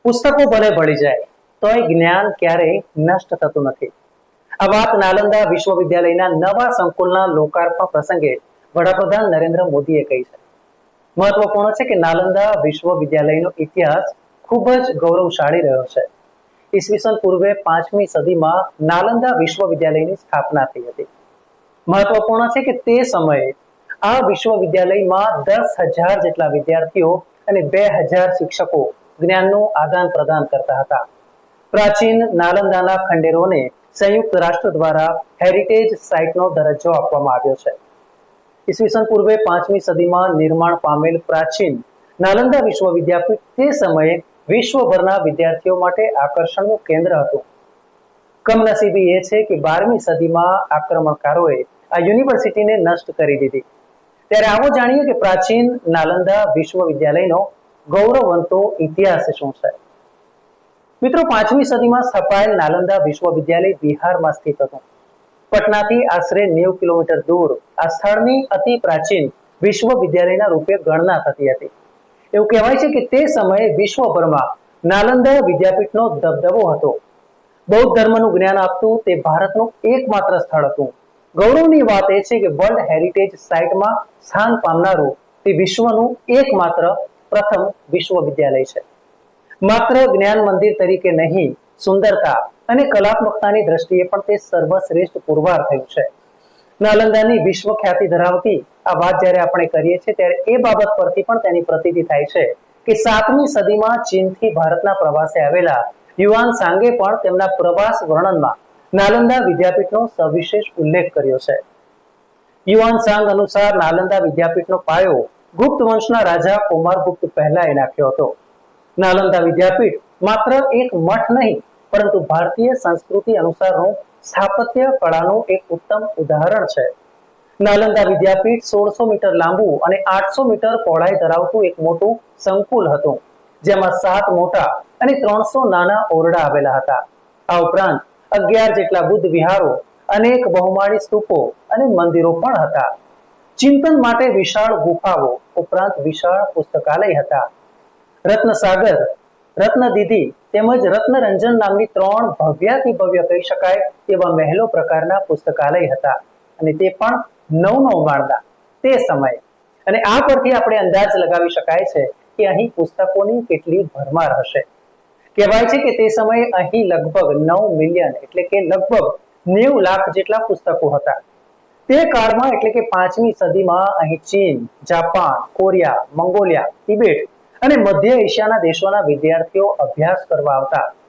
પુસ્તકો ભલે ભળી જાય તોય જ્ઞાન ક્યારેય નષ્ટ થતું નથી. આ વાત નાલંદા વિશ્વવિદ્યાલયના નવા સંકુલના લોકાર્પણ પ્રસંગે વડાપ્રધાન નરેન્દ્ર મોદીએ કહી છે. મહત્વપૂર્ણ છે કે નાલંદા વિશ્વવિદ્યાલયનો ઇતિહાસ ખૂબ જ ગૌરવશાળી રહ્યો છે. ઈસવીસન પૂર્વે 5મી સદીમાં નાલંદા વિશ્વવિદ્યાલયની સ્થાપના થઈ હતી. મહત્વપૂર્ણ છે કે તે સમયે આ વિશ્વવિદ્યાલયમાં 10,000 જેટલા વિદ્યાર્થીઓ અને 2,000 શિક્ષકો જ્ઞાનનું આદાન પ્રદાન કરતા હતા. પ્રાચીન નાલંદાના ખંડેરોને સંયુક્ત રાષ્ટ્ર દ્વારા હેરિટેજ સાઇટનો દરજ્જો આપવામાં આવ્યો છે. ઈસવીસન પૂર્વે 5મી સદીમાં નિર્માણ પામેલ પ્રાચીન નાલંદા વિશ્વવિદ્યાપીઠ તે સમયે વિશ્વભરના વિદ્યાર્થીઓ માટે આકર્ષણનું કેન્દ્ર હતું. કમનસીબી એ છે કે 12મી સદીમાં આક્રમણકારોએ આ યુનિવર્સિટીને નષ્ટ કરી દીધી. ત્યારે આવો જાણીએ કે પ્રાચીન નાલંદા વિશ્વવિદ્યાલયનો ગૌરવવંતો ઇતિહાસ શું છે. મિત્રો, 5મી સદીમાં સ્થપાયેલ નાલંદા વિશ્વવિદ્યાલય બિહારમાં સ્થિત હતું. પટનાથી આશરે 90 કિલોમીટર દૂર આ સ્થળની અતિ પ્રાચીન વિશ્વવિદ્યાલયના રૂપે ગણના થતી હતી. એવું કહેવાય છે કે તે સમયે વિશ્વભરમાં નાલંદા વિદ્યાપીઠનો દબદબો હતો. બૌદ્ધ ધર્મનું જ્ઞાન આપતું તે ભારતનું એકમાત્ર સ્થળ હતું. ગૌરવની વાત એ છે કે વર્લ્ડ હેરિટેજ સાઇટમાં સ્થાન પામનારું તે વિશ્વનું એકમાત્ર પ્રથમ વિશ્વવિદ્યાલય છે. માત્ર જ્ઞાન મંદિર તરીકે નહીં, સુંદરતા અને કલાત્મકતાની દ્રષ્ટિએ પણ તે સર્વશ્રેષ્ઠ પુરવાર થયું છે. નાલંદાની વિશ્વ ખ્યાતિ ધરાવતી આ વાત જ્યારે આપણે કરીએ છીએ ત્યારે એ બાબત પરથી પણ તેની પ્રતીતિ થાય છે કે 7મી સદીમાં ચીનથી ભારતના પ્રવાસે આવેલા યુઆન સાંગે પણ તેમના પ્રવાસ વર્ણનમાં નાલંદા વિદ્યાપીઠનો સવિશેષ ઉલ્લેખ કર્યો છે. યુઆન સાંગ અનુસાર નાલંદા વિદ્યાપીઠનો પાયો ગુપ્ત વંશના રાજા કુમારગુપ્ત પહેલાએ નાખ્યો હતો. નાલંદા વિદ્યાપીઠ માત્ર એક મઠ નહીં, પરંતુ ભારતીય સંસ્કૃતિ અનુસારનું સ્થાપત્ય કળાનું એક ઉત્તમ ઉદાહરણ છે. નાલંદા વિદ્યાપીઠ 1600 મીટર લાંબુ અને 800 મીટર પહોળાઈ ધરાવતું એક મોટું સંકુલ હતું, જેમાં 7 મોટા અને 300 નાના ઓરડા આવેલા હતા. આ ઉપરાંત 11 જેટલા બુદ્ધ વિહારો, અનેક બહુમાળી સ્તૂપો અને મંદિરો પણ હતા. ચિંતન માટે વિશાળ ગુફાઓ ઉપરાંત વિશાળ પુસ્તકાલય હતા. રત્નસાગર, રત્નદીદી તેમજ રત્નરંજન નામની 3 ભવ્યાતિ ભવ્ય કહી શકાય એવા મહેલો પ્રકારના પુસ્તકાલય હતા, અને તે પણ 9 માળના તે સમયે. અને આ પરથી આપણે અંદાજ લગાવી શકાય છે કે અહીં પુસ્તકોની કેટલી ભરમાર હશે. કહેવાય છે કે તે સમયે અહીં લગભગ 9 મિલિયન એટલે કે લગભગ 90 લાખ જેટલા પુસ્તકો હતા. તે કાળમાં એટલે કે 5મી સદીમાં અહીં ચીન, જાપાન, કોરિયા, મંગોલિયા, તિબેટ અને મધ્ય એશિયાના દેશોના વિદ્યાર્થીઓ અભ્યાસ કરવા આવતા.